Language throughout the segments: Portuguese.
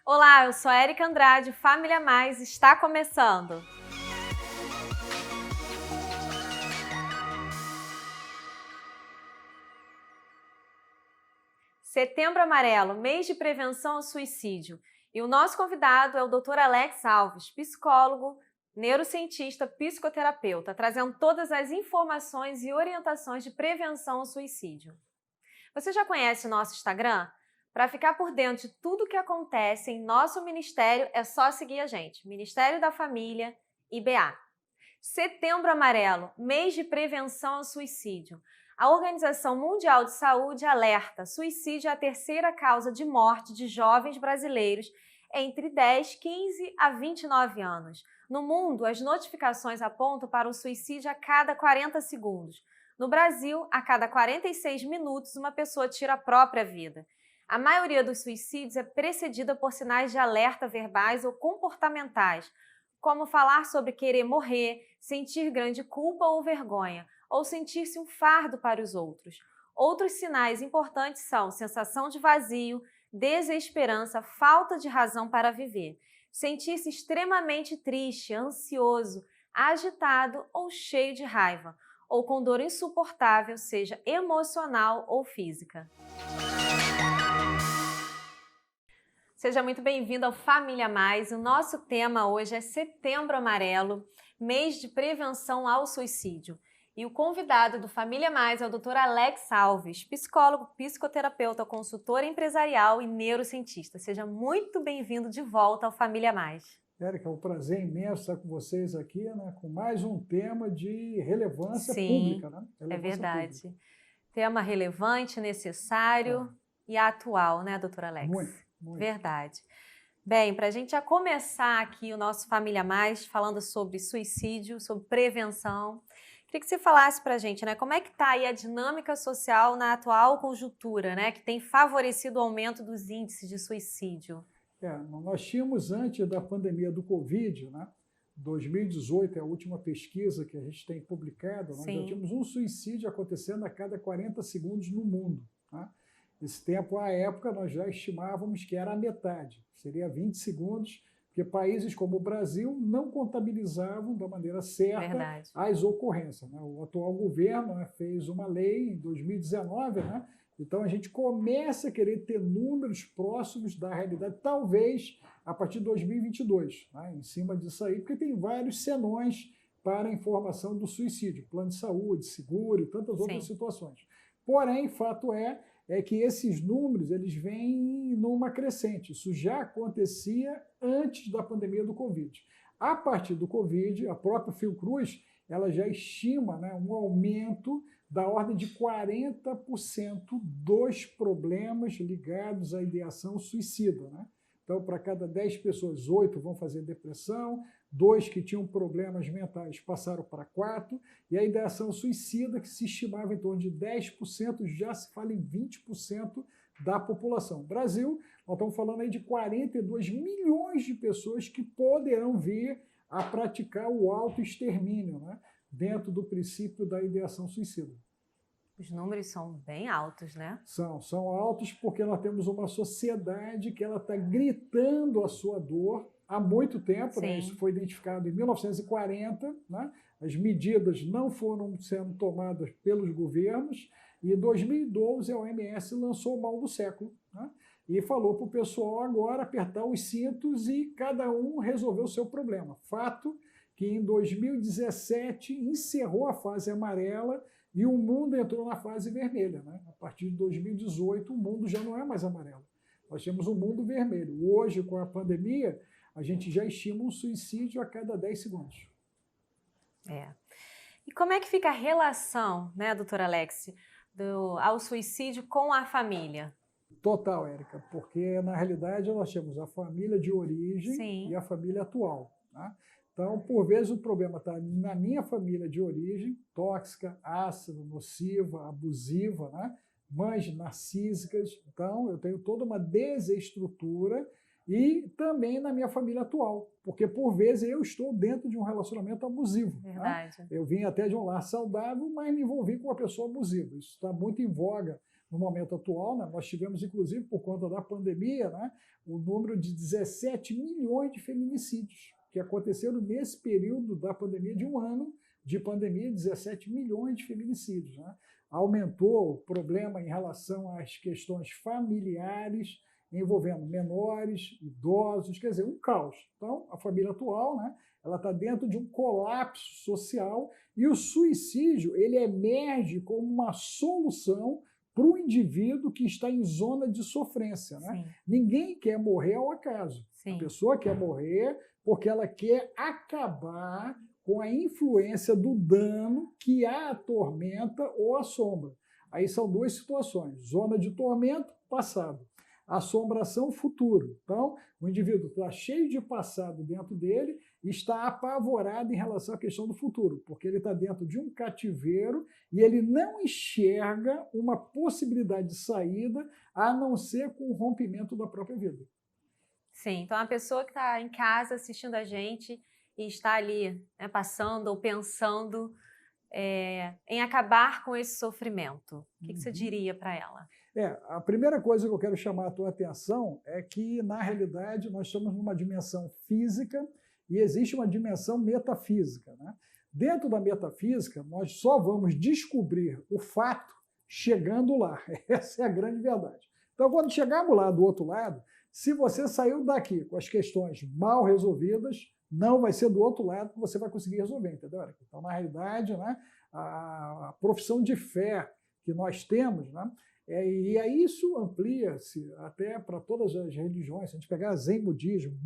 Olá, eu sou a Erika Andrade, Família Mais está começando! Setembro Amarelo, mês de prevenção ao suicídio. E o nosso convidado é o Dr. Alex Alves, psicólogo, neurocientista, psicoterapeuta, trazendo todas as informações e orientações de prevenção ao suicídio. Você já conhece o nosso Instagram? Para ficar por dentro de tudo o que acontece em nosso ministério, é só seguir a gente, Ministério da Família, IBA. Setembro Amarelo, mês de prevenção ao suicídio. A Organização Mundial de Saúde alerta: suicídio é a terceira causa de morte de jovens brasileiros entre 10, 15 a 29 anos. No mundo, as notificações apontam para o suicídio a cada 40 segundos. No Brasil, a cada 46 minutos, uma pessoa tira a própria vida. A maioria dos suicídios é precedida por sinais de alerta verbais ou comportamentais, como falar sobre querer morrer, sentir grande culpa ou vergonha, ou sentir-se um fardo para os outros. Outros sinais importantes são sensação de vazio, desesperança, falta de razão para viver, sentir-se extremamente triste, ansioso, agitado ou cheio de raiva, ou com dor insuportável, seja emocional ou física. Seja muito bem-vindo ao Família Mais. O nosso tema hoje é Setembro Amarelo, mês de prevenção ao suicídio. E o convidado do Família Mais é o Dr. Alex Alves, psicólogo, psicoterapeuta, consultor empresarial e neurocientista. Seja muito bem-vindo de volta ao Família Mais. Érica, é um prazer imenso estar com vocês aqui, né, com mais um tema de relevância Sim, pública, né? É verdade. Pública. Tema relevante, necessário e atual, né, doutor Alex? Muito. Verdade. Bem, para a gente já começar aqui o nosso Família Mais, falando sobre suicídio, sobre prevenção, queria que você falasse para a gente, né, como é que está aí a dinâmica social na atual conjuntura, né, que tem favorecido o aumento dos índices de suicídio? Nós tínhamos antes da pandemia do Covid, né, 2018 é a última pesquisa que a gente tem publicado, nós já tínhamos um suicídio acontecendo a cada 40 segundos no mundo, né? Esse tempo, à época, nós já estimávamos que era a metade, seria 20 segundos, porque países como o Brasil não contabilizavam da maneira certa as ocorrências, né? O atual governo, né, fez uma lei em 2019, né? Então a gente começa a querer ter números próximos da realidade, talvez a partir de 2022, né? Em cima disso aí, porque tem vários senões para a informação do suicídio, plano de saúde, seguro e tantas outras situações. Porém, fato é que esses números eles vêm numa crescente. Isso já acontecia antes da pandemia do Covid. A partir do Covid, a própria Fiocruz ela já estima, né, um aumento da ordem de 40% dos problemas ligados à ideação suicida, né? Então, para cada 10 pessoas, 8 vão fazer depressão, 2 que tinham problemas mentais passaram para 4, e a ideação suicida, que se estimava em torno de 10%, já se fala em 20% da população. Brasil, nós estamos falando aí de 42 milhões de pessoas que poderão vir a praticar o autoextermínio, né, dentro do princípio da ideação suicida. Os números são bem altos, né? São altos porque nós temos uma sociedade que ela está gritando a sua dor há muito tempo, né? Isso foi identificado em 1940, né? As medidas não foram sendo tomadas pelos governos, e em 2012 a OMS lançou o mal do século, né? E falou para o pessoal agora apertar os cintos e cada um resolver o seu problema. Fato que em 2017 encerrou a fase amarela e o mundo entrou na fase vermelha, né? A partir de 2018, o mundo já não é mais amarelo. Nós temos um mundo vermelho. Hoje, com a pandemia, a gente já estima um suicídio a cada 10 segundos. E como é que fica a relação, né, doutor Alex, ao suicídio com a família? Total, Érica, porque na realidade nós temos a família de origem e a família atual, né? Então, por vezes, o problema está na minha família de origem, tóxica, ácida, nociva, abusiva, né? Mães narcísicas. Então, eu tenho toda uma desestrutura, e também na minha família atual, porque, por vezes, eu estou dentro de um relacionamento abusivo. Verdade. Né? Eu vim até de um lar saudável, mas me envolvi com uma pessoa abusiva. Isso está muito em voga no momento atual, né? Nós tivemos, inclusive, por conta da pandemia, né, o número de 17 milhões de feminicídios que aconteceram nesse período da pandemia, de um ano de pandemia, 17 milhões de feminicídios, né? Aumentou o problema em relação às questões familiares, envolvendo menores, idosos, quer dizer, um caos. Então, a família atual, né, ela está dentro de um colapso social e o suicídio ele emerge como uma solução para o indivíduo que está em zona de sofrência. Né? Ninguém quer morrer ao acaso. Sim. A pessoa quer morrer porque ela quer acabar com a influência do dano que a atormenta ou assombra. Aí são duas situações, zona de tormento, passado. Assombração, futuro. Então, o indivíduo está cheio de passado dentro dele e está apavorado em relação à questão do futuro, porque ele está dentro de um cativeiro e ele não enxerga uma possibilidade de saída a não ser com o rompimento da própria vida. Sim, então a pessoa que está em casa assistindo a gente e está ali, né, passando ou pensando em acabar com esse sofrimento, o que você diria para ela? A primeira coisa que eu quero chamar a tua atenção é que, na realidade, nós estamos numa dimensão física e existe uma dimensão metafísica. Né? Dentro da metafísica, nós só vamos descobrir o fato chegando lá. Essa é a grande verdade. Então, quando chegarmos lá do outro lado, se você saiu daqui com as questões mal resolvidas, não vai ser do outro lado que você vai conseguir resolver, entendeu? Então, na realidade, né, a profissão de fé que nós temos, né, e aí isso amplia-se até para todas as religiões. Se a gente pegar Zen budismo,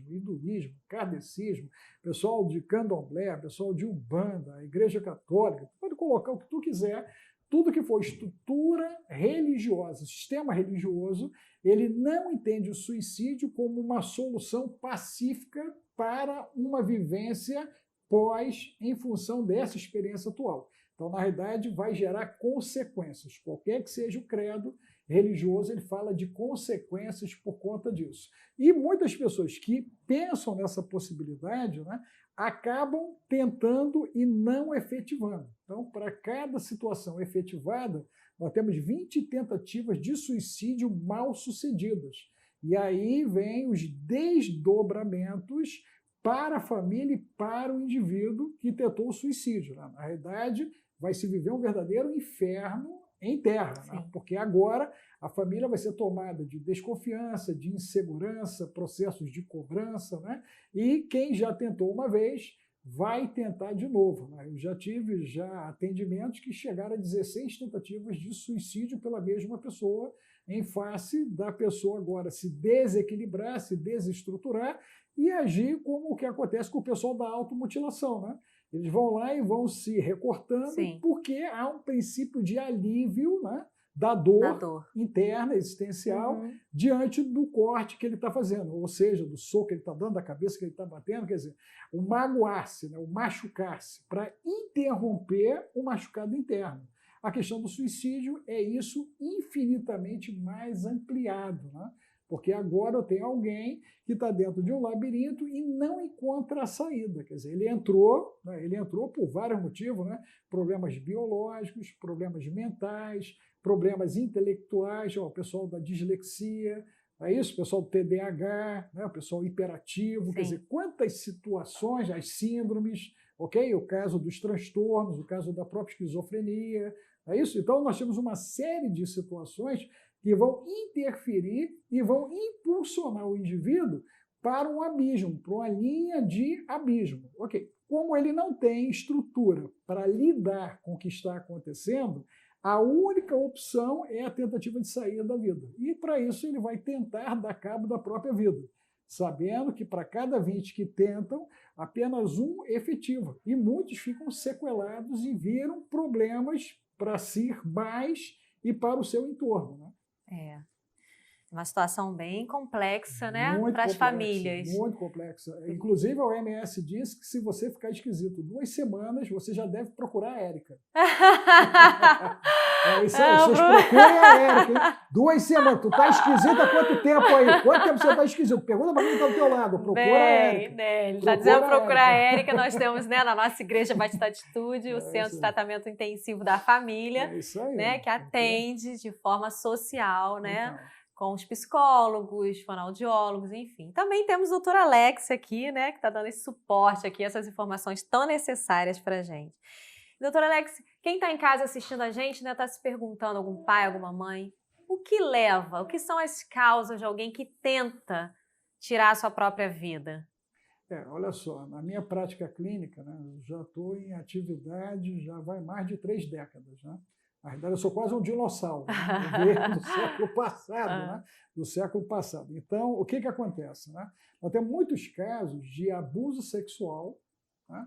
hinduísmo, kardecismo, pessoal de candomblé, pessoal de umbanda, a igreja católica, tu pode colocar o que tu quiser, tudo que for estrutura religiosa, sistema religioso, ele não entende o suicídio como uma solução pacífica para uma vivência pós, em função dessa experiência atual. Então, na realidade, vai gerar consequências. Qualquer que seja o credo religioso, ele fala de consequências por conta disso. E muitas pessoas que pensam nessa possibilidade, né, acabam tentando e não efetivando. Então, para cada situação efetivada, nós temos 20 tentativas de suicídio mal sucedidas. E aí vem os desdobramentos para a família e para o indivíduo que tentou o suicídio. Né? Na realidade, vai se viver um verdadeiro inferno em terra, né? Porque agora a família vai ser tomada de desconfiança, de insegurança, processos de cobrança, né? E quem já tentou uma vez vai tentar de novo. Né? Eu já tive atendimentos que chegaram a 16 tentativas de suicídio pela mesma pessoa, em face da pessoa agora se desequilibrar, se desestruturar e agir como o que acontece com o pessoal da automutilação, né? Eles vão lá e vão se recortando, porque há um princípio de alívio, né, da dor interna, existencial, diante do corte que ele está fazendo, ou seja, do soco que ele está dando, da cabeça que ele está batendo, quer dizer, o magoar-se, né, o machucar-se, para interromper o machucado interno. A questão do suicídio é isso infinitamente mais ampliado, né? Porque agora eu tenho alguém que está dentro de um labirinto e não encontra a saída. Quer dizer, ele entrou por vários motivos, né? Problemas biológicos, problemas mentais, problemas intelectuais, o pessoal da dislexia, é isso? O pessoal do TDAH, né? O pessoal hiperativo, quer dizer, quantas situações, as síndromes, ok? O caso dos transtornos, o caso da própria esquizofrenia, é isso? Então, nós temos uma série de situações que vão interferir e vão impulsionar o indivíduo para um abismo, para uma linha de abismo. Ok, como ele não tem estrutura para lidar com o que está acontecendo, a única opção é a tentativa de sair da vida. E, para isso, ele vai tentar dar cabo da própria vida, sabendo que para cada 20 que tentam, apenas um efetiva. E muitos ficam sequelados e viram problemas para si mais e para o seu entorno, né? É uma situação bem complexa, né, para as famílias. Muito complexa. Inclusive, a OMS diz que se você ficar esquisito 2 semanas, você já deve procurar a Érica. É isso aí, vocês procurem a Érica, hein? 2 semanas. Tu tá esquisita há quanto tempo aí? Quanto tempo você tá esquisito? Pergunta pra quem tá do teu lado. Procura a Érica. Né? Ele tá dizendo procurar a Érica. Nós temos, né, na nossa igreja Batista Atitude, o Centro de Tratamento Intensivo da Família, isso aí, né, que atende de forma social, né? Então. Com os psicólogos, fonoaudiólogos, enfim. Também temos o doutor Alex aqui, né, que está dando esse suporte aqui, essas informações tão necessárias para a gente. Doutor Alex, quem está em casa assistindo a gente, né, está se perguntando, algum pai, alguma mãe, o que leva, o que são as causas de alguém que tenta tirar a sua própria vida? Olha só, na minha prática clínica, né, já estou em atividade, já vai mais de 3 décadas, né? Na verdade, eu sou quase um dinossauro, né? Do século passado, né? Do século passado. Então, o que acontece? Né? Nós temos muitos casos de abuso sexual, né?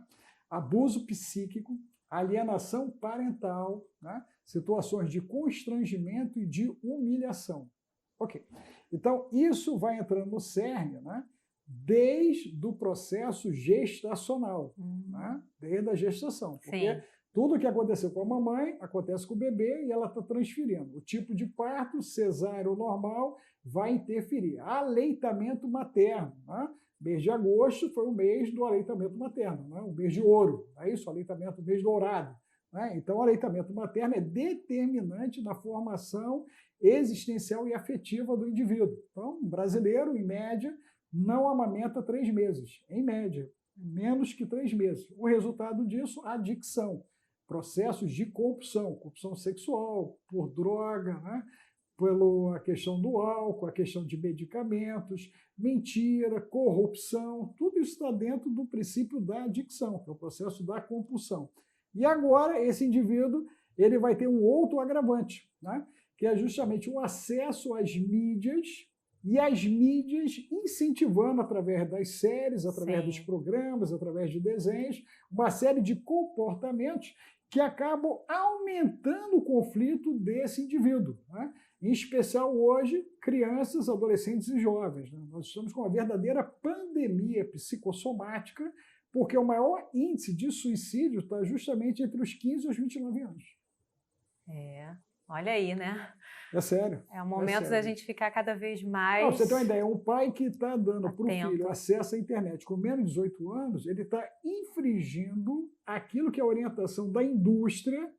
Abuso psíquico, alienação parental, né? Situações de constrangimento e de humilhação. Ok. Então, isso vai entrando no cerne, né? Desde o processo gestacional, né? Desde a gestação. Porque Sim. Tudo que aconteceu com a mamãe acontece com o bebê e ela está transferindo. O tipo de parto, cesárea ou normal, vai interferir. Aleitamento materno. Né? Mês de agosto foi o mês do aleitamento materno, né? O mês de ouro. É isso, aleitamento, mês dourado. Né? Então, o aleitamento materno é determinante na formação existencial e afetiva do indivíduo. Então, um brasileiro, em média, não amamenta 3 meses. Em média, menos que 3 meses. O resultado disso, adicção. Processos de corrupção sexual, por droga, né? Pela questão do álcool, a questão de medicamentos, mentira, corrupção, tudo isso está dentro do princípio da adicção, que é o processo da compulsão. E agora, esse indivíduo ele vai ter um outro agravante, né? Que é justamente o acesso às mídias, e as mídias incentivando, através das séries, através dos programas, através de desenhos, uma série de comportamentos que acabam aumentando o conflito desse indivíduo, né? Em especial hoje, crianças, adolescentes e jovens, né? Nós estamos com uma verdadeira pandemia psicossomática, porque o maior índice de suicídio está justamente entre os 15 e os 29 anos. Olha aí, né? É sério. É o momento da gente ficar cada vez mais. Não, você tem uma ideia, um pai que está dando para o filho acesso à internet com menos de 18 anos, ele está infringindo aquilo que é a orientação da indústria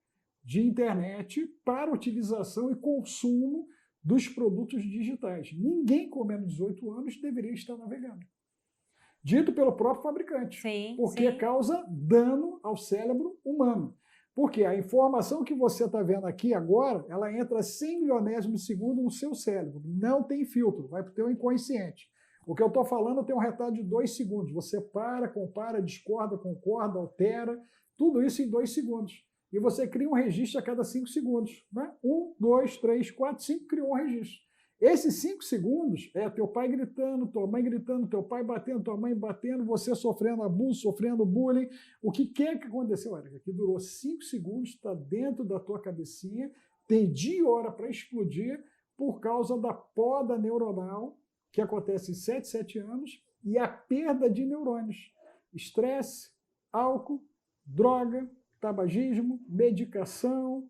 de internet para utilização e consumo dos produtos digitais. Ninguém com menos de 18 anos deveria estar navegando. Dito pelo próprio fabricante, porque causa dano ao cérebro humano. Porque a informação que você está vendo aqui agora, ela entra 100 milionésimos de segundo no seu cérebro. Não tem filtro, vai para o teu inconsciente. O que eu estou falando tem um retardo de 2 segundos. Você para, compara, discorda, concorda, altera, tudo isso em 2 segundos. E você cria um registro a cada 5 segundos. Né? 1, 2, 3, 4, 5, criou um registro. Esses 5 segundos é teu pai gritando, tua mãe gritando, teu pai batendo, tua mãe batendo, você sofrendo abuso, sofrendo bullying. O que quer que aconteceu, Érica? Que durou 5 segundos, está dentro da tua cabecinha, tem dia e hora para explodir por causa da poda neuronal que acontece em 7 anos e a perda de neurônios. Estresse, álcool, droga, tabagismo, medicação,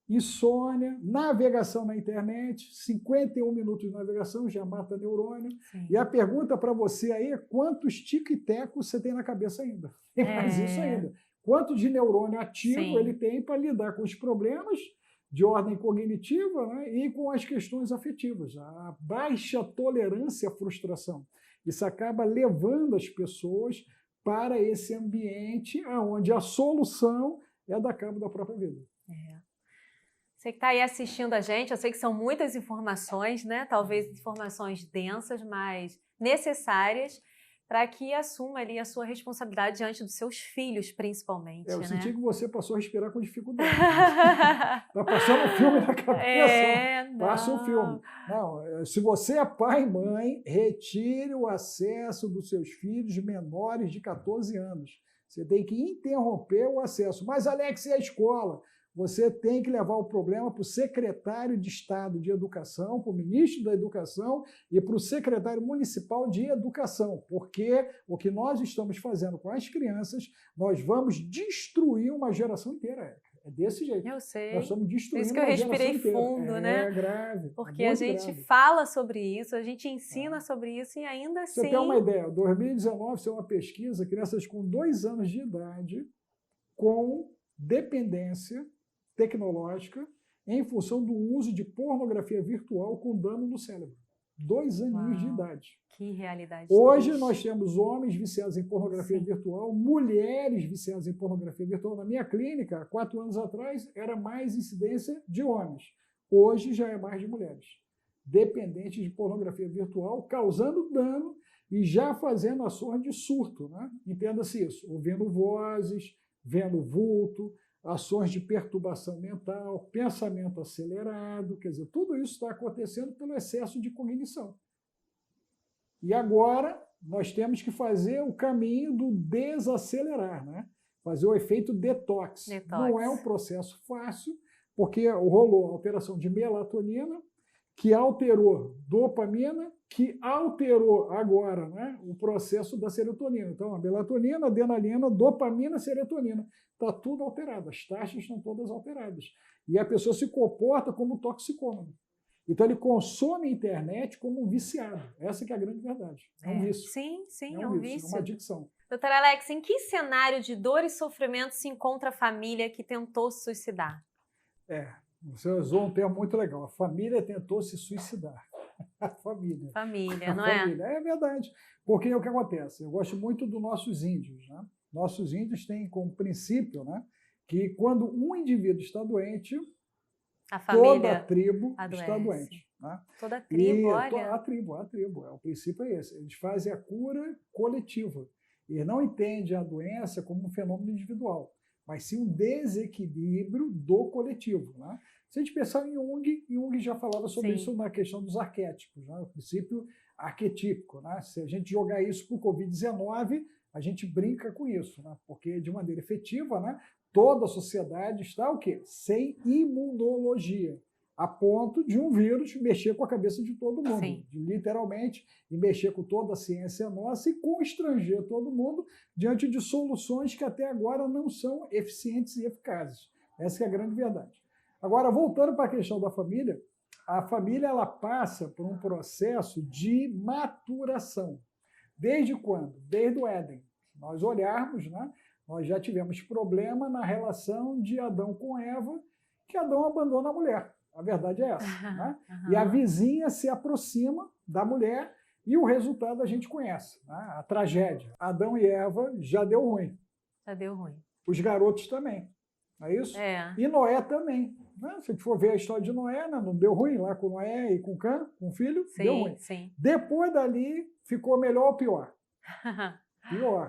insônia, navegação na internet, 51 minutos de navegação já mata neurônio. E a pergunta para você aí é quantos tic-tecos você tem na cabeça ainda? Tem mais isso ainda. Quanto de neurônio ativo ele tem para lidar com os problemas de ordem cognitiva, né, e com as questões afetivas. A baixa tolerância à frustração. Isso acaba levando as pessoas para esse ambiente onde a solução é dar cabo da própria vida. Você que está aí assistindo a gente, eu sei que são muitas informações, né? Talvez informações densas, mas necessárias para que assuma ali a sua responsabilidade diante dos seus filhos, principalmente. Eu né? senti que você passou a respirar com dificuldade. Está passando um filme na cabeça. Passa um filme. Não, se você é pai e mãe, retire o acesso dos seus filhos menores de 14 anos. Você tem que interromper o acesso. Mas, Alex, e a escola? Você tem que levar o problema para o secretário de Estado de Educação, para o ministro da Educação e para o secretário municipal de Educação, porque o que nós estamos fazendo com as crianças, nós vamos destruir uma geração inteira. É desse jeito. Eu sei. Nós estamos Por destruindo isso que eu respirei fundo, né? É grave. Porque é a muito gente grave. fala sobre isso, a gente ensina sobre isso e ainda assim... Você tem uma ideia, 2019 foi uma pesquisa, crianças com 2 anos de idade com dependência tecnológica em função do uso de pornografia virtual com dano no cérebro. 2 aninhos de idade. Que realidade. Hoje triste. nós temos homens viciados em pornografia virtual, mulheres viciadas em pornografia virtual. Na minha clínica, há 4 anos atrás, era mais incidência de homens. Hoje já é mais de mulheres. Dependentes de pornografia virtual, causando dano e já fazendo ações de surto. Né? Entenda-se isso. Ouvindo vozes, vendo vulto, ações de perturbação mental, pensamento acelerado, quer dizer, tudo isso está acontecendo pelo excesso de cognição. E agora nós temos que fazer o caminho do desacelerar, né? Fazer o efeito detox. Não é um processo fácil, porque rolou a alteração de melatonina, que alterou dopamina, que alterou agora, né, o processo da serotonina. Então, a melatonina, adrenalina, dopamina, serotonina. Está tudo alterado, as taxas estão todas alteradas. E a pessoa se comporta como toxicômano. Então, ele consome a internet como um viciado. Essa que é a grande verdade. É um vício. Sim, é um vício. É uma adicção. Doutora Alex, em que cenário de dor e sofrimento se encontra a família que tentou se suicidar? Você usou um termo muito legal. A família tentou se suicidar. A família. Família, não família. É verdade. Porque o que acontece? Eu gosto muito dos nossos índios. Né? Nossos índios têm como princípio, né, que quando um indivíduo está doente, a família toda a tribo adoece. Está doente. Né? Toda a tribo, olha. A tribo. O princípio é esse. Eles fazem a cura coletiva. Eles não entendem a doença como um fenômeno individual, mas sim um desequilíbrio do coletivo. Né? Se a gente pensar em Jung já falava sobre isso na questão dos arquétipos, né? O princípio arquetípico. Né? Se a gente jogar isso para o Covid-19, a gente brinca com isso, né? Porque de maneira efetiva, né, toda a sociedade está o quê? Sem imunologia, a ponto de um vírus mexer com a cabeça de todo mundo, literalmente, e mexer com toda a ciência nossa e constranger todo mundo diante de soluções que até agora não são eficientes e eficazes. Essa é a grande verdade. Agora, voltando para a questão da família, a família ela passa por um processo de maturação. Desde quando? Desde o Éden. Se nós olharmos, né, nós já tivemos problema na relação de Adão com Eva, que Adão abandona a mulher. A verdade é essa. Né? E a vizinha se aproxima da mulher e o resultado a gente conhece. Né? A tragédia. Adão e Eva já deu ruim. Já deu ruim. Os garotos também. Não é isso? E Noé também. Né? Se a gente for ver a história de Noé, né? Não deu ruim lá com Noé e com Cã, com o filho, deu ruim. Depois dali, ficou melhor ou pior?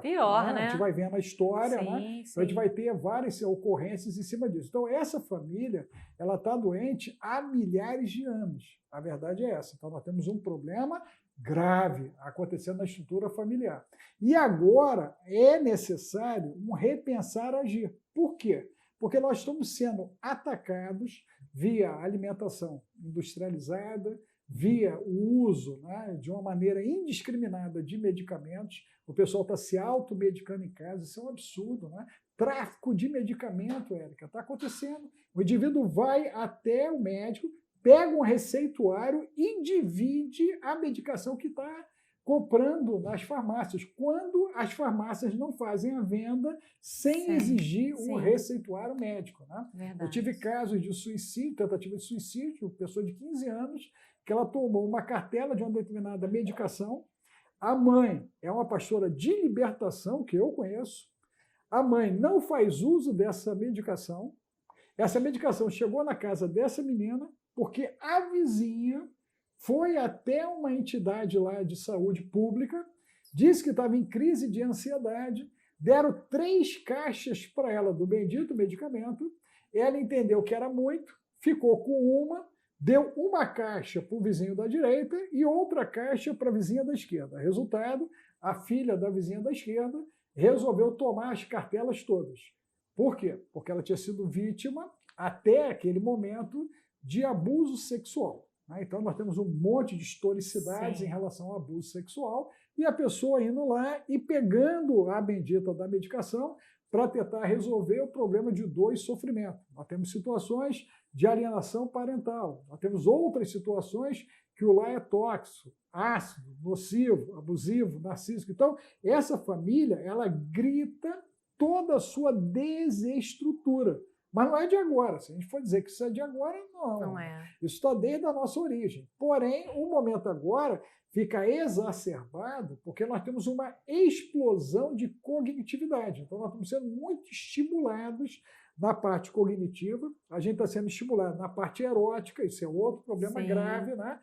Pior, né? A gente vai vendo a história, né? Então a gente vai ter várias ocorrências em cima disso. Então essa família, ela está doente há milhares de anos. A verdade é essa. Então nós temos um problema grave acontecendo na estrutura familiar. E agora é necessário um repensar agir. Por quê? Porque nós estamos sendo atacados via alimentação industrializada, via o uso, né, de uma maneira indiscriminada de medicamentos. O pessoal está se automedicando em casa, isso é um absurdo. Né? Tráfico de medicamento, Érica, está acontecendo. O indivíduo vai até o médico, pega um receituário e divide a medicação que está comprando nas farmácias, quando as farmácias não fazem a venda sem exigir um receituário médico. Né? Eu tive casos de suicídio, tentativa de suicídio, pessoa de 15 anos, que ela tomou uma cartela de uma determinada medicação. A mãe é uma pastora de libertação, que eu conheço. A mãe não faz uso dessa medicação. Essa medicação chegou na casa dessa menina porque a vizinha foi até uma entidade lá de saúde pública, disse que estava em crise de ansiedade, deram 3 caixas para ela do bendito medicamento, ela entendeu que era muito, ficou com uma, deu uma caixa para o vizinho da direita e outra caixa para a vizinha da esquerda. Resultado, a filha da vizinha da esquerda resolveu tomar as cartelas todas. Por quê? Porque ela tinha sido vítima, até aquele momento, de abuso sexual. Então, nós temos um monte de historicidades em relação ao abuso sexual e a pessoa indo lá e pegando a bendita da medicação, para tentar resolver o problema de dor e sofrimento. Nós temos situações de alienação parental, nós temos outras situações que o lar é tóxico, ácido, nocivo, abusivo, narcísico. Então, essa família, ela grita toda a sua desestrutura. Mas não é de agora. Se a gente for dizer que isso é de agora, não. Não é. Isso está desde a nossa origem. Porém, o momento agora fica exacerbado porque nós temos uma explosão de cognitividade. Então, nós estamos sendo muito estimulados na parte cognitiva, a gente está sendo estimulado na parte erótica, isso é outro problema grave, né?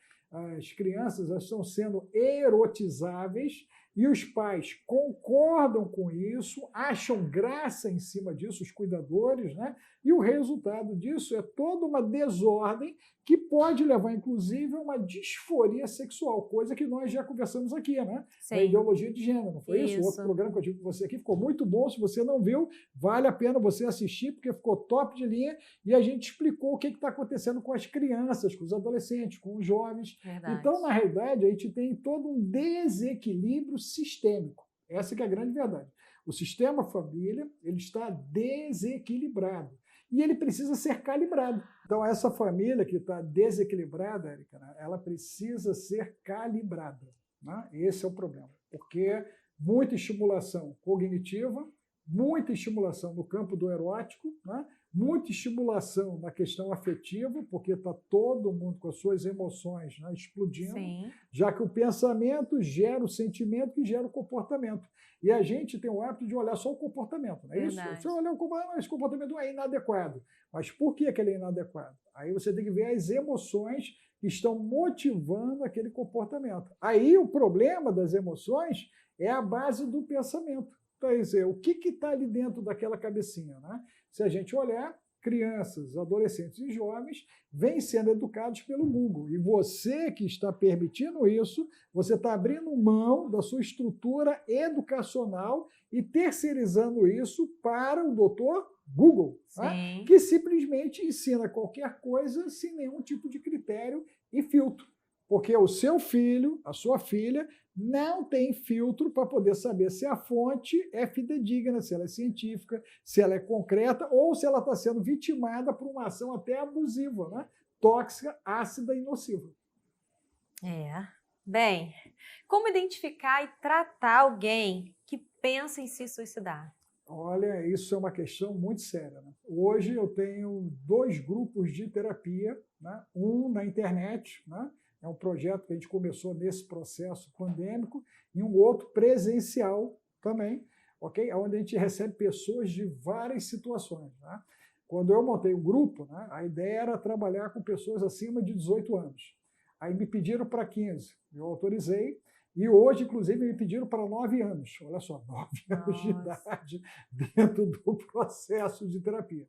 As crianças estão sendo erotizáveis e os pais concordam com isso, acham graça em cima disso, os cuidadores, né? E o resultado disso é toda uma desordem que pode levar, inclusive, a uma disforia sexual, coisa que nós já conversamos aqui, né? Sim. Da ideologia de gênero, não foi isso? O outro programa que eu tive com você aqui ficou muito bom. Se você não viu, vale a pena você assistir, porque ficou top de linha e a gente explicou o que está acontecendo com as crianças, com os adolescentes, com os jovens. Verdade. Então, na realidade, a gente tem todo um desequilíbrio sistêmico. Essa que é a grande verdade. O sistema família, ele está desequilibrado. E ele precisa ser calibrado. Então, essa família que está desequilibrada, Érica, né, ela precisa ser calibrada. Né? Esse é o problema. Porque muita estimulação cognitiva, muita estimulação no campo do erótico, né? Muita estimulação na questão afetiva, porque está todo mundo com as suas emoções, né, explodindo, Sim. já que o pensamento gera o sentimento que gera o comportamento. E a gente tem o hábito de olhar só o comportamento, não é isso? Você olha o comportamento, esse comportamento é inadequado. Mas por que ele é inadequado? Aí você tem que ver as emoções que estão motivando aquele comportamento. Aí o problema das emoções é a base do pensamento. Então, quer dizer, o que está ali dentro daquela cabecinha, né? Se a gente olhar, crianças, adolescentes e jovens vêm sendo educados pelo Google. E você que está permitindo isso, você está abrindo mão da sua estrutura educacional e terceirizando isso para o doutor Google, né? Que simplesmente ensina qualquer coisa sem nenhum tipo de critério e filtro. Porque o seu filho, a sua filha, não tem filtro para poder saber se a fonte é fidedigna, se ela é científica, se ela é concreta ou se ela está sendo vitimada por uma ação até abusiva, né? Tóxica, ácida e nociva. Bem, como identificar e tratar alguém que pensa em se suicidar? Olha, isso é uma questão muito séria, né? Hoje eu tenho 2 grupos de terapia, né? Um na internet, né? É um projeto que a gente começou nesse processo pandêmico, e um outro presencial também, ok? Onde a gente recebe pessoas de várias situações, né? Quando eu montei o grupo, né, a ideia era trabalhar com pessoas acima de 18 anos. Aí me pediram para 15, eu autorizei, e hoje, inclusive, me pediram para 9 anos. Olha só, 9 anos de idade dentro do processo de terapia.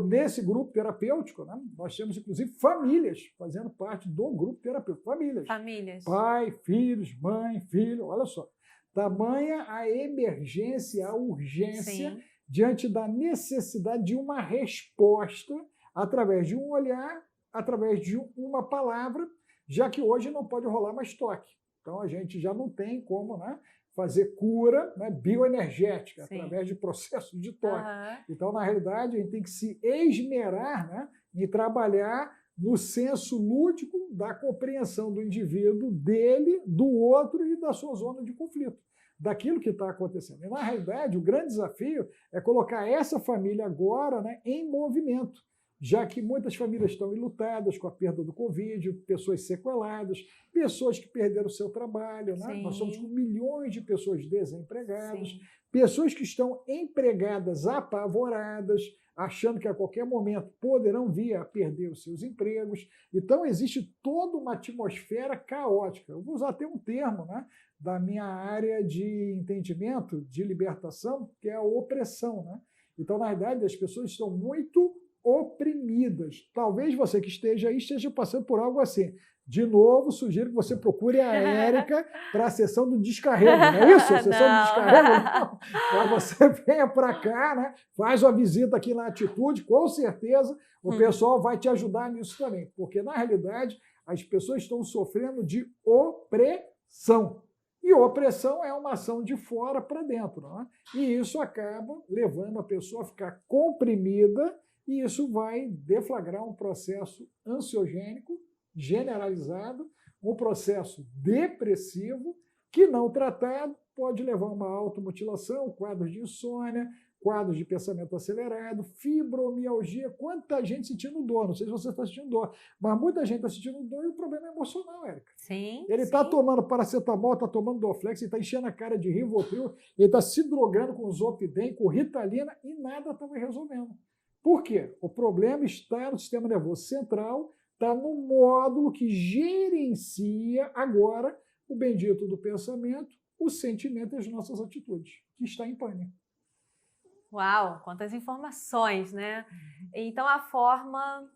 Nesse grupo terapêutico, né, nós temos, inclusive, famílias fazendo parte do grupo terapêutico. Famílias. Pai, filhos, mãe, filho, olha só. Tamanha a emergência, a urgência, sim, diante da necessidade de uma resposta através de um olhar, através de uma palavra, já que hoje não pode rolar mais toque. Então, a gente já não tem como, né, fazer cura, né, bioenergética, sim, através de processos de toque. Então, na realidade, a gente tem que se esmerar, né, em trabalhar no senso lúdico da compreensão do indivíduo, dele, do outro e da sua zona de conflito, daquilo que está acontecendo. E, na realidade, o grande desafio é colocar essa família agora, né, em movimento, já que muitas famílias estão enlutadas com a perda do Covid, pessoas sequeladas, pessoas que perderam o seu trabalho, né? Nós somos com milhões de pessoas desempregadas, sim, pessoas que estão empregadas apavoradas, achando que a qualquer momento poderão vir a perder os seus empregos. Então, existe toda uma atmosfera caótica. Eu vou usar até um termo, né, da minha área de entendimento, de libertação, que é a opressão, né? Então, na verdade, as pessoas estão muito oprimidas. Talvez você que esteja aí esteja passando por algo assim. De novo, sugiro que você procure a Érica para a sessão do descarrego, não é isso? A sessão do descarrego? Para você venha para cá, né? Faz uma visita aqui na Atitude, com certeza o pessoal vai te ajudar nisso também, porque na realidade as pessoas estão sofrendo de opressão. E opressão é uma ação de fora para dentro. Né? E isso acaba levando a pessoa a ficar comprimida e isso vai deflagrar um processo ansiogênico generalizado, um processo depressivo que, não tratado, pode levar a uma automutilação, quadros de insônia, quadros de pensamento acelerado, fibromialgia, quanta gente sentindo dor. Não sei se você está sentindo dor, mas muita gente está sentindo dor e o problema é emocional, Érica. Sim. Ele está tomando paracetamol, está tomando Dorflex, ele está enchendo a cara de Rivotril, ele está se drogando com Zolpidem, com Ritalina e nada estava resolvendo. Por quê? O problema está no sistema nervoso central, está no módulo que gerencia agora o bendito do pensamento, o sentimento e as nossas atitudes, que está em pânico. Uau, quantas informações, né? Então, a forma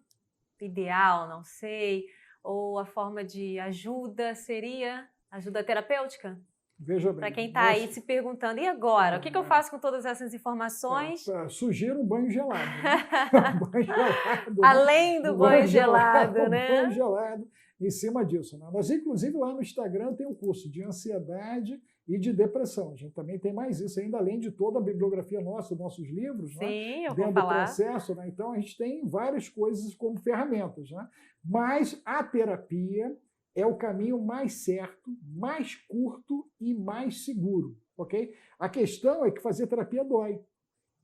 ideal, não sei, ou a forma de ajuda seria ajuda terapêutica? Veja bem. Para quem está aí se perguntando, e agora? O que eu faço com todas essas informações? Sugiro um banho gelado. Né? Banho gelado. Além do banho gelado, né? Banho gelado em cima disso. Né? Nós, inclusive, lá no Instagram tem um curso de ansiedade e de depressão. A gente também tem mais isso ainda, além de toda a bibliografia nossa, nossos livros. Sim, né? eu Dentro vou falar. do processo. Né? Então, a gente tem várias coisas como ferramentas. Né? Mas a terapia é o caminho mais certo, mais curto e mais seguro, ok? A questão é que fazer terapia dói.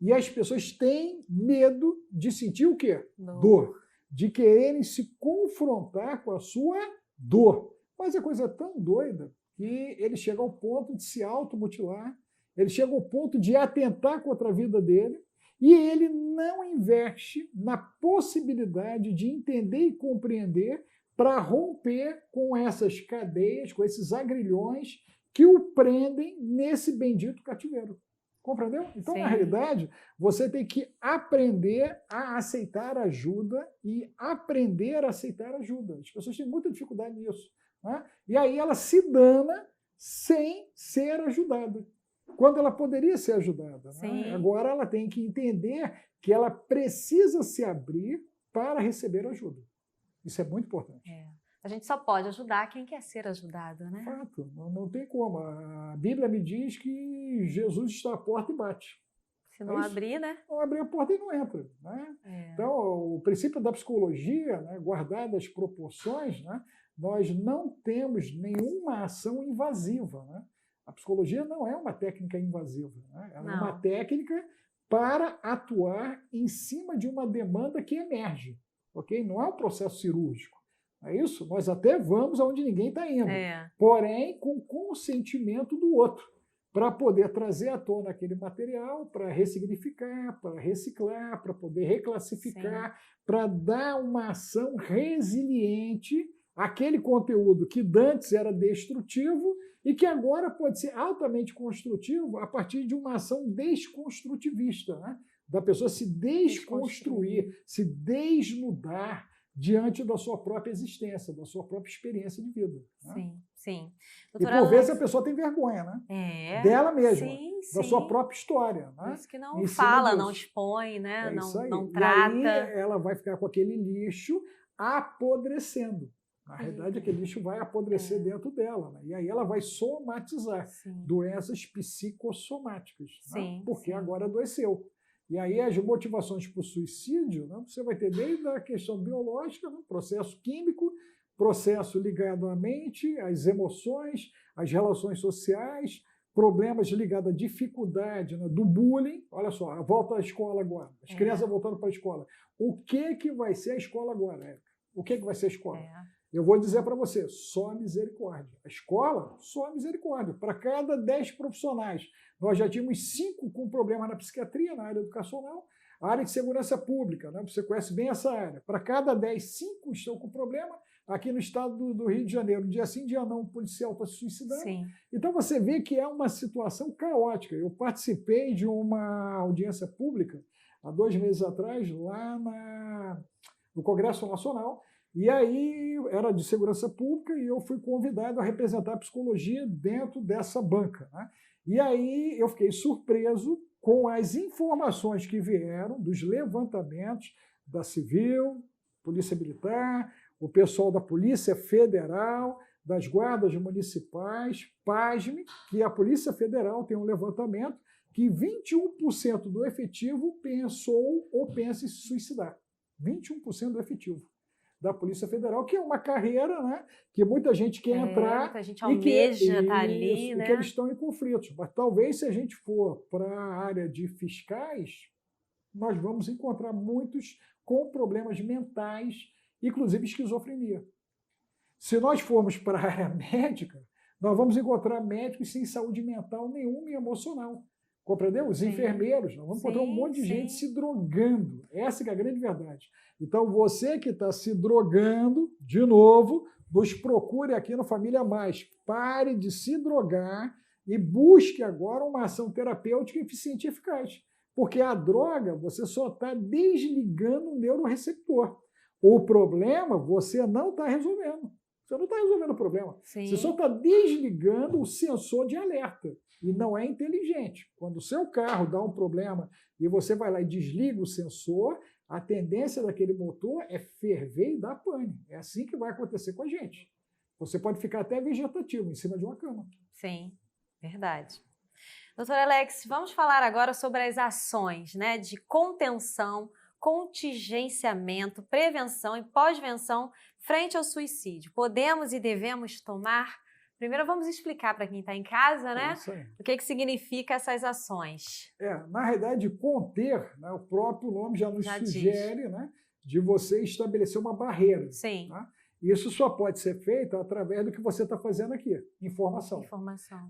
E as pessoas têm medo de sentir o quê? Dor. De quererem se confrontar com a sua dor. Mas a coisa é tão doida que ele chega ao ponto de se automutilar, ele chega ao ponto de atentar contra a vida dele, e ele não investe na possibilidade de entender e compreender para romper com essas cadeias, com esses agrilhões que o prendem nesse bendito cativeiro. Compreendeu? Então, na realidade, você tem que aprender a aceitar ajuda e aprender a aceitar ajuda. As pessoas têm muita dificuldade nisso. Né? E aí ela se dana sem ser ajudada, quando ela poderia ser ajudada. Né? Agora ela tem que entender que ela precisa se abrir para receber ajuda. Isso é muito importante. A gente só pode ajudar quem quer ser ajudado, né? Fato, não tem como. A Bíblia me diz que Jesus está à porta e bate. Se não abrir, né? Não abrir a porta e não entra. Né? Então, o princípio da psicologia, né, guardado as proporções, né, nós não temos nenhuma ação invasiva. Né? A psicologia não é uma técnica invasiva. Né? Ela é uma técnica para atuar em cima de uma demanda que emerge. Okay? Não é um processo cirúrgico. É isso? Nós até vamos aonde ninguém está indo. Porém, com consentimento do outro, para poder trazer à tona aquele material, para ressignificar, para reciclar, para poder reclassificar, para dar uma ação resiliente àquele conteúdo que antes era destrutivo e que agora pode ser altamente construtivo a partir de uma ação desconstrutivista, né? Da pessoa se desconstruir, se desnudar diante da sua própria existência, da sua própria experiência de vida. Né? Sim, sim. Doutora, e por vezes a pessoa tem vergonha, né? Dela mesma, da sua própria história. Né? Por isso que não fala, não expõe, né? Não trata. E aí ela vai ficar com aquele lixo apodrecendo. Na realidade, aquele lixo vai apodrecer dentro dela. Né? E aí ela vai somatizar doenças psicossomáticas, né? Porque agora adoeceu. E aí as motivações para o suicídio, né, você vai ter desde a questão biológica, né, processo químico, processo ligado à mente, às emoções, às relações sociais, problemas ligados à dificuldade, né, do bullying. Olha só, a volta à escola agora, as crianças voltando para a escola. O que vai ser a escola agora, Érica? O que vai ser a escola? Eu vou dizer para você, só misericórdia. A escola, só misericórdia. Para cada 10 profissionais, nós já tínhamos 5 com problema na psiquiatria, na área educacional, a área de segurança pública, né? Você conhece bem essa área. Para cada 10, 5 estão com problema. Aqui no estado do Rio de Janeiro, dia sim, dia não, o policial está se suicidando. Então você vê que é uma situação caótica. Eu participei de uma audiência pública há 2 meses atrás, lá no Congresso Nacional. E aí era de segurança pública e eu fui convidado a representar a psicologia dentro dessa banca. Né? E aí eu fiquei surpreso com as informações que vieram dos levantamentos da Civil, Polícia Militar, o pessoal da Polícia Federal, das guardas municipais, pasme, que a Polícia Federal tem um levantamento que 21% do efetivo pensou ou pensa em se suicidar. 21% do efetivo da Polícia Federal, que é uma carreira, né, que muita gente quer entrar. Muita gente almeja estar ali, né? E que eles estão em conflitos. Mas talvez, se a gente for para a área de fiscais, nós vamos encontrar muitos com problemas mentais, inclusive esquizofrenia. Se nós formos para a área médica, nós vamos encontrar médicos sem saúde mental nenhuma e emocional. Compreendeu? Os enfermeiros, nós vamos encontrar um monte de gente se drogando. Essa que é a grande verdade. Então, você que está se drogando, de novo, nos procure aqui no Família Mais. Pare de se drogar e busque agora uma ação terapêutica eficiente e eficaz. Porque a droga, você só está desligando o neuroreceptor. O problema, você não está resolvendo. Você não está resolvendo o problema. Sim. Você só está desligando o sensor de alerta. E não é inteligente. Quando o seu carro dá um problema e você vai lá e desliga o sensor, a tendência daquele motor é ferver e dar pane. É assim que vai acontecer com a gente. Você pode ficar até vegetativo em cima de uma cama. Sim, verdade. Doutor Alex, vamos falar agora sobre as ações, né, de contenção, contingenciamento, prevenção e pós-venção frente ao suicídio. Podemos e devemos tomar? Primeiro vamos explicar para quem está em casa, né, o que significa essas ações. Na realidade, conter, né, o próprio nome já nos sugere, né, de você estabelecer uma barreira. Sim. Né? Isso só pode ser feito através do que você está fazendo aqui, informação.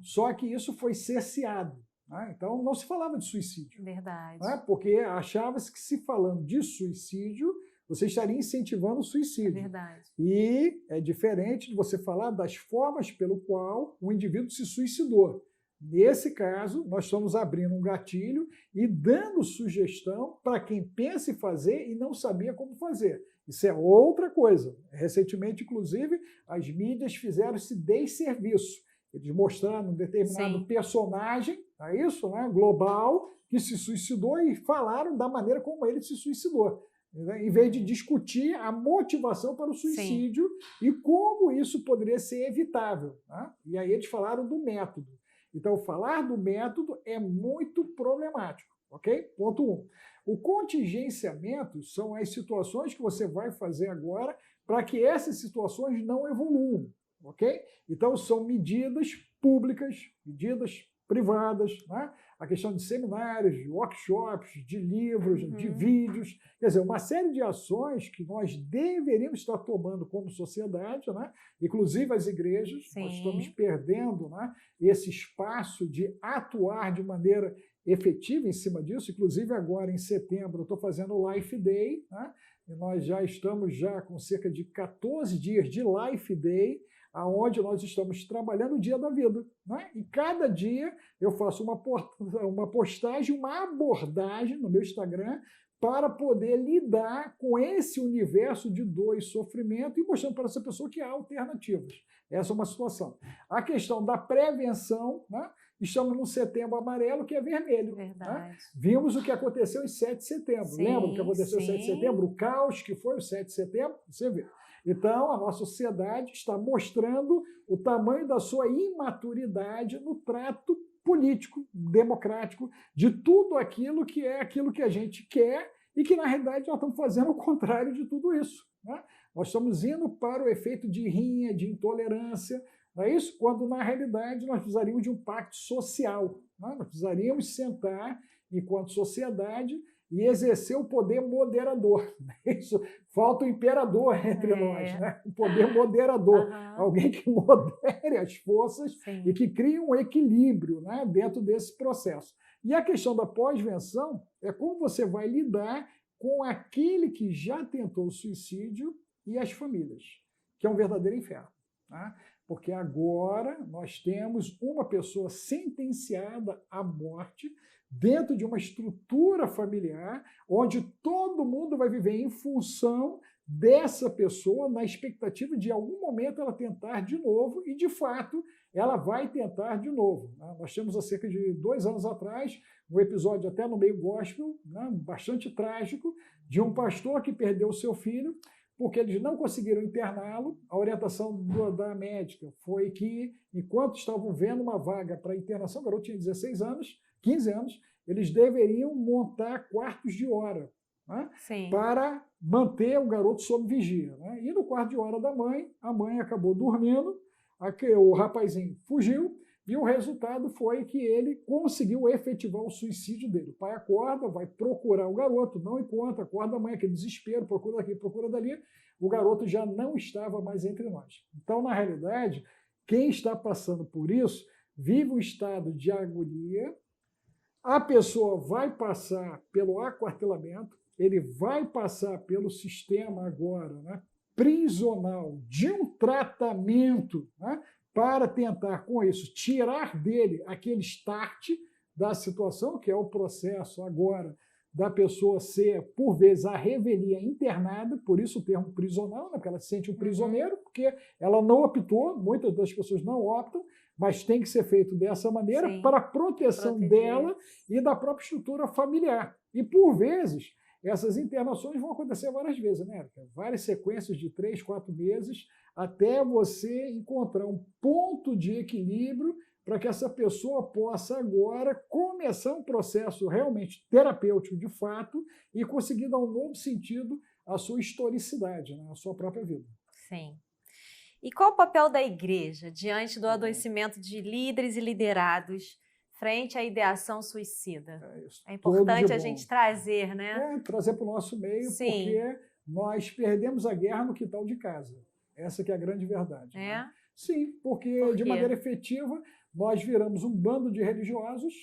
Só que isso foi cerceado. Né? Então, não se falava de suicídio. Verdade. Né? Porque achava-se que, se falando de suicídio, você estaria incentivando o suicídio. É verdade. E é diferente de você falar das formas pelo qual o indivíduo se suicidou. Nesse caso, nós estamos abrindo um gatilho e dando sugestão para quem pensa em fazer e não sabia como fazer. Isso é outra coisa. Recentemente, inclusive, as mídias fizeram esse desserviço. Eles mostraram um determinado personagem, é isso, né, global, que se suicidou e falaram da maneira como ele se suicidou. Em vez de discutir a motivação para o suicídio e como isso poderia ser evitável. Né? E aí eles falaram do método. Então, falar do método é muito problemático. Ok? Ponto 1. O contingenciamento são as situações que você vai fazer agora para que essas situações não evoluam. Ok? Então, são medidas públicas, medidas privadas, né? A questão de seminários, de workshops, de livros, de vídeos, quer dizer, uma série de ações que nós deveríamos estar tomando como sociedade, né? Inclusive as igrejas. Nós estamos perdendo, né, esse espaço de atuar de maneira efetiva em cima disso. Inclusive agora em setembro eu estou fazendo o Life Day, né? E nós já estamos com cerca de 14 dias de Life Day, aonde nós estamos trabalhando o dia da vida. Né? E cada dia eu faço uma postagem, uma abordagem no meu Instagram para poder lidar com esse universo de dor e sofrimento e mostrando para essa pessoa que há alternativas. Essa é uma situação. A questão da prevenção, né? Estamos no Setembro Amarelo, que é vermelho. Né? Vimos o que aconteceu em 7 de setembro. Lembra o que aconteceu em 7 de setembro? O caos que foi o 7 de setembro? Você vê. Então, a nossa sociedade está mostrando o tamanho da sua imaturidade no trato político, democrático, de tudo aquilo que é aquilo que a gente quer e que, na realidade, nós estamos fazendo o contrário de tudo isso. Né? Nós estamos indo para o efeito de rinha, de intolerância, não é isso? Quando, na realidade, nós precisaríamos de um pacto social. Né? Nós precisaríamos sentar, enquanto sociedade, e exercer o poder moderador. Isso. Falta o imperador entre nós, né? O poder moderador. Alguém que modere as forças e que crie um equilíbrio, né, dentro desse processo. E a questão da pós-venção é como você vai lidar com aquele que já tentou o suicídio e as famílias, que é um verdadeiro inferno. Né? Porque agora nós temos uma pessoa sentenciada à morte dentro de uma estrutura familiar onde todo mundo vai viver em função dessa pessoa, na expectativa de, em algum momento, ela tentar de novo, e, de fato, ela vai tentar de novo. Né? Nós temos, há cerca de 2 anos atrás, um episódio até no meio gospel, né, bastante trágico, de um pastor que perdeu o seu filho, porque eles não conseguiram interná-lo. A orientação da médica foi que, enquanto estavam vendo uma vaga para internação, o garoto tinha 16 anos, 15 anos, eles deveriam montar quartos de hora, né, para manter o garoto sob vigia. Né? E no quarto de hora da mãe, a mãe acabou dormindo, o rapazinho fugiu, e o resultado foi que ele conseguiu efetivar o suicídio dele. O pai acorda, vai procurar o garoto, não encontra, acorda a mãe, aquele desespero, procura daqui, procura dali. O garoto já não estava mais entre nós. Então, na realidade, quem está passando por isso vive um estado de agonia. A pessoa vai passar pelo aquartelamento, ele vai passar pelo sistema agora, né, prisional de um tratamento, né, para tentar, com isso, tirar dele aquele start da situação, que é o processo agora da pessoa ser, por vezes, a revelia internada, por isso o termo prisional, né, porque ela se sente um prisioneiro, porque ela não optou, muitas das pessoas não optam, mas tem que ser feito dessa maneira para a proteção dela e da própria estrutura familiar. E, por vezes, essas internações vão acontecer várias vezes, né, Érica? Várias sequências de 3, 4 meses, até você encontrar um ponto de equilíbrio para que essa pessoa possa agora começar um processo realmente terapêutico de fato e conseguir dar um novo sentido à sua historicidade, né, à sua própria vida. Sim. E qual o papel da igreja diante do adoecimento de líderes e liderados frente à ideação suicida? É importante a gente trazer, né? Trazer para o nosso meio, porque nós perdemos a guerra no quintal de casa. Essa que é a grande verdade. Né? Sim, porque de maneira efetiva nós viramos um bando de religiosos,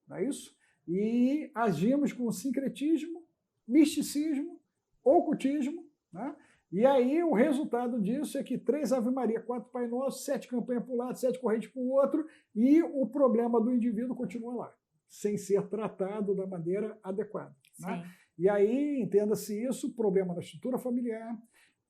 não é isso? E agimos com sincretismo, misticismo, ocultismo, né? E aí o resultado disso é que 3 Ave Maria, 4 Pai Nosso, 7 campanhas para um lado, 7 correntes para o outro, e o problema do indivíduo continua lá, sem ser tratado da maneira adequada. Né? E aí, entenda-se isso, problema da estrutura familiar,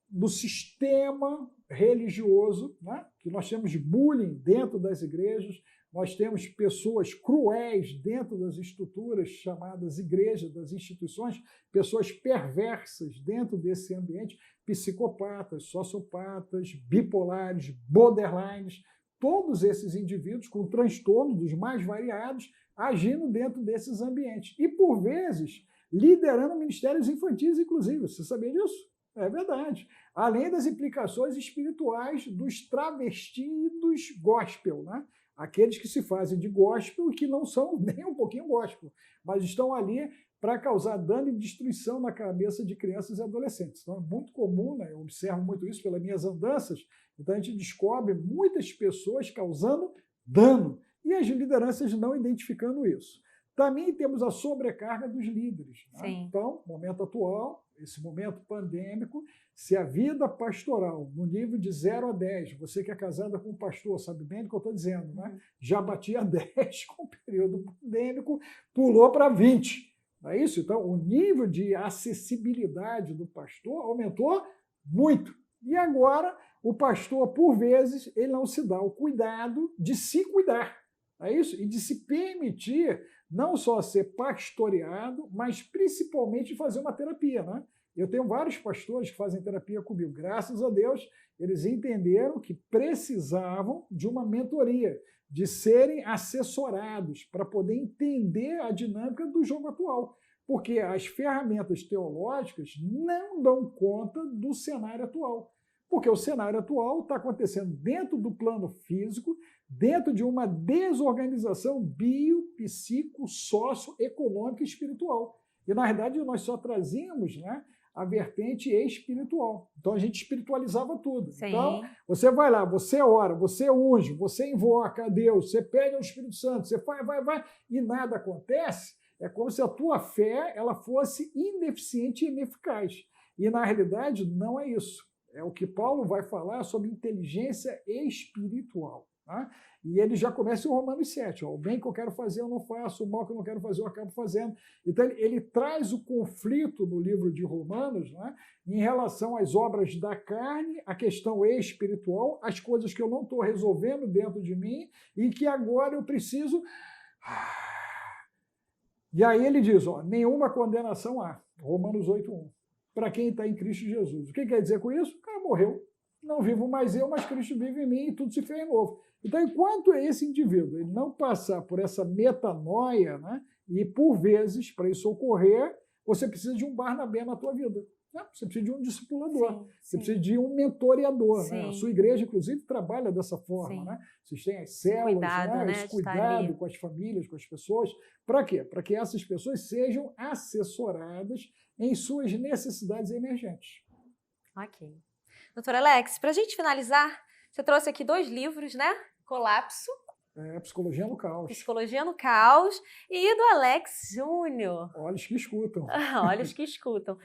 do sistema religioso, né? Que nós temos bullying dentro das igrejas, nós temos pessoas cruéis dentro das estruturas chamadas igrejas, das instituições, pessoas perversas dentro desse ambiente, psicopatas, sociopatas, bipolares, borderlines, todos esses indivíduos com transtornos dos mais variados agindo dentro desses ambientes. E, por vezes, liderando ministérios infantis, inclusive. Você sabia disso? É verdade. Além das implicações espirituais dos travestidos gospel, né? Aqueles que se fazem de gospel e que não são nem um pouquinho gospel, mas estão ali para causar dano e destruição na cabeça de crianças e adolescentes. Então, é muito comum, né? Eu observo muito isso pelas minhas andanças, então a gente descobre muitas pessoas causando dano e as lideranças não identificando isso. Também temos a sobrecarga dos líderes. Né? Então, momento atual, esse momento pandêmico, se a vida pastoral, no nível de 0 a 10, você que é casada com um pastor, sabe bem do que eu estou dizendo, né? Já batia 10 com o período pandêmico, pulou para 20. Não é isso? Então, o nível de acessibilidade do pastor aumentou muito. E agora, o pastor, por vezes, ele não se dá o cuidado de se cuidar. É isso? E de se permitir não só ser pastoreado, mas principalmente fazer uma terapia. Né? Eu tenho vários pastores que fazem terapia comigo. Graças a Deus, eles entenderam que precisavam de uma mentoria, de serem assessorados para poder entender a dinâmica do jogo atual. Porque as ferramentas teológicas não dão conta do cenário atual. Porque o cenário atual está acontecendo dentro do plano físico, dentro de uma desorganização psico, socioeconômica e espiritual. E, na verdade, nós só trazíamos, né, a vertente espiritual. Então, a gente espiritualizava tudo. Sim. Então, você vai lá, você ora, você unge, você invoca a Deus, você pede ao Espírito Santo, você vai, e nada acontece. É como se a tua fé ela fosse ineficiente e ineficaz. E, na realidade, não é isso. É o que Paulo vai falar sobre inteligência espiritual. Tá? E ele já começa em Romanos 7. Ó, o bem que eu quero fazer eu não faço, o mal que eu não quero fazer eu acabo fazendo. Então ele traz o conflito no livro de Romanos, né, em relação às obras da carne, a questão espiritual, as coisas que eu não estou resolvendo dentro de mim e que agora eu preciso... E aí ele diz, ó, nenhuma condenação há. Romanos 8:1. para quem está em Cristo Jesus. O que quer dizer com isso? O cara morreu. Não vivo mais eu, mas Cristo vive em mim e tudo se fez novo. Então, enquanto esse indivíduo ele não passar por essa metanoia, né, e por vezes, para isso ocorrer, você precisa de um Barnabé na tua vida. Né? Você precisa de um discipulador, você precisa de um mentoreador. Né? A sua igreja, inclusive, trabalha dessa forma. Né? Vocês têm as células, cuidado, esse cuidado com as famílias, com as pessoas. Para quê? Para que essas pessoas sejam assessoradas em suas necessidades emergentes. Ok. Doutor Alex, para a gente finalizar, você trouxe aqui 2 livros, né? Colapso. Psicologia no Caos. Psicologia no Caos. E do Alex Júnior. Olhos que escutam. Olhos que escutam.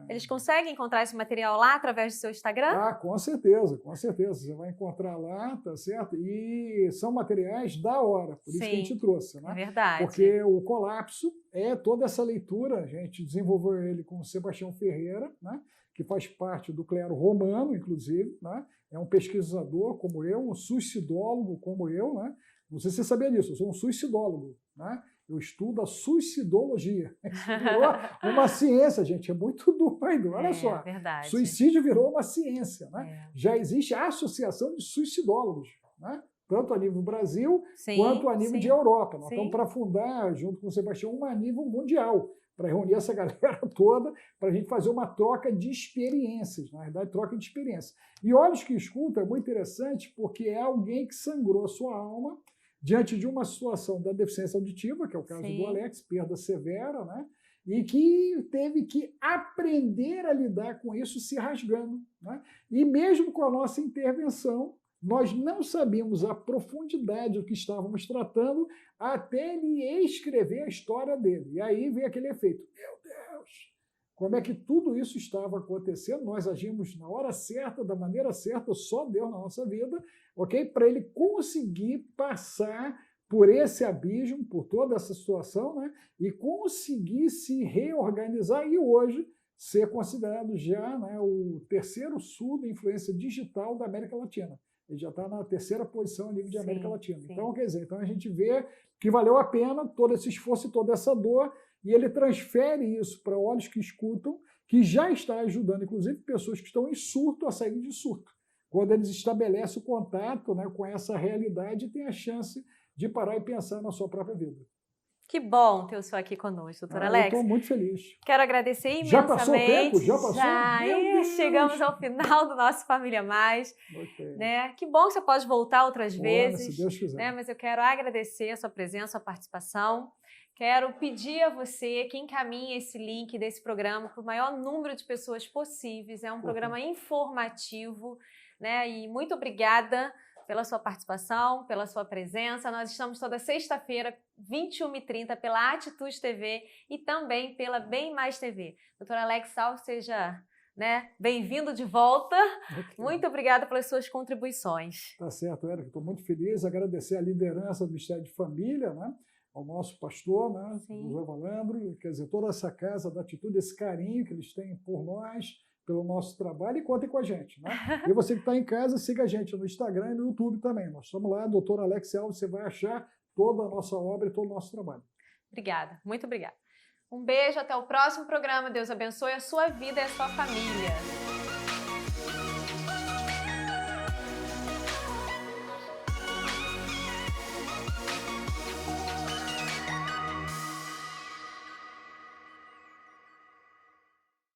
Eles conseguem encontrar esse material lá através do seu Instagram? Ah, com certeza, com certeza. Você vai encontrar lá, tá certo? E são materiais da hora, por isso que a gente trouxe, né? É verdade. Porque o Colapso é toda essa leitura, a gente desenvolveu ele com o Sebastião Ferreira, né? Que faz parte do clero romano, inclusive, né? É um pesquisador como eu, um suicidólogo como eu, né? Não sei se você sabia disso, eu sou um suicidólogo, né? Eu estudo a suicidologia. Isso virou uma ciência, gente, é muito doido, olha só. Verdade. Suicídio virou uma ciência, né? Já existe a associação de suicidólogos, né? Tanto a nível Brasil quanto a nível de Europa. Nós estamos para fundar, junto com o Sebastião, uma nível mundial, para reunir essa galera toda, para a gente fazer uma troca de experiências, na verdade, troca de experiências. E Olhos que Escutam é muito interessante porque é alguém que sangrou a sua alma diante de uma situação da deficiência auditiva, que é o caso do Alex, perda severa, né? E que teve que aprender a lidar com isso se rasgando. Né? E mesmo com a nossa intervenção, nós não sabíamos a profundidade do que estávamos tratando até ele escrever a história dele. E aí vem aquele efeito. Meu Deus! Como é que tudo isso estava acontecendo? Nós agimos na hora certa, da maneira certa, só Deus na nossa vida, ok? Para ele conseguir passar por esse abismo, por toda essa situação, né? E conseguir se reorganizar e hoje ser considerado já, né, o terceiro sul de influência digital da América Latina. Ele já está na 3ª posição a nível de América Latina. Então, quer dizer, então a gente vê que valeu a pena todo esse esforço e toda essa dor, e ele transfere isso para Olhos que Escutam, que já está ajudando, inclusive, pessoas que estão em surto a sair de surto. Quando eles estabelecem o contato, né, com essa realidade, tem a chance de parar e pensar na sua própria vida. Que bom ter o senhor aqui conosco, doutor Alex. Eu estou muito feliz. Quero agradecer imensamente. Já passou o tempo? Já passou? Já, chegamos ao final do nosso Família Mais. Né? Que bom que você pode voltar outras vezes. Se Deus quiser. Né? Mas eu quero agradecer a sua presença, a sua participação. Quero pedir a você que encaminhe esse link desse programa para o maior número de pessoas possíveis. É um programa informativo, né? E muito obrigada pela sua participação, pela sua presença. Nós estamos toda sexta-feira, 21h30, pela Atitude TV e também pela Bem Mais TV. Doutor Alex Alves, seja, né, bem-vindo de volta. Muito obrigada pelas suas contribuições. Tá certo, Érica. Estou muito feliz. Agradecer a liderança do Ministério de Família, né? Ao nosso pastor, né? José Valandro, quer dizer, toda essa casa da Atitude, esse carinho que eles têm por nós, pelo nosso trabalho, e contem com a gente. Né? E você que está em casa, siga a gente no Instagram e no YouTube também. Nós estamos lá, doutor Alex Alves, você vai achar toda a nossa obra e todo o nosso trabalho. Obrigada, muito obrigada. Um beijo, até o próximo programa. Deus abençoe a sua vida e a sua família.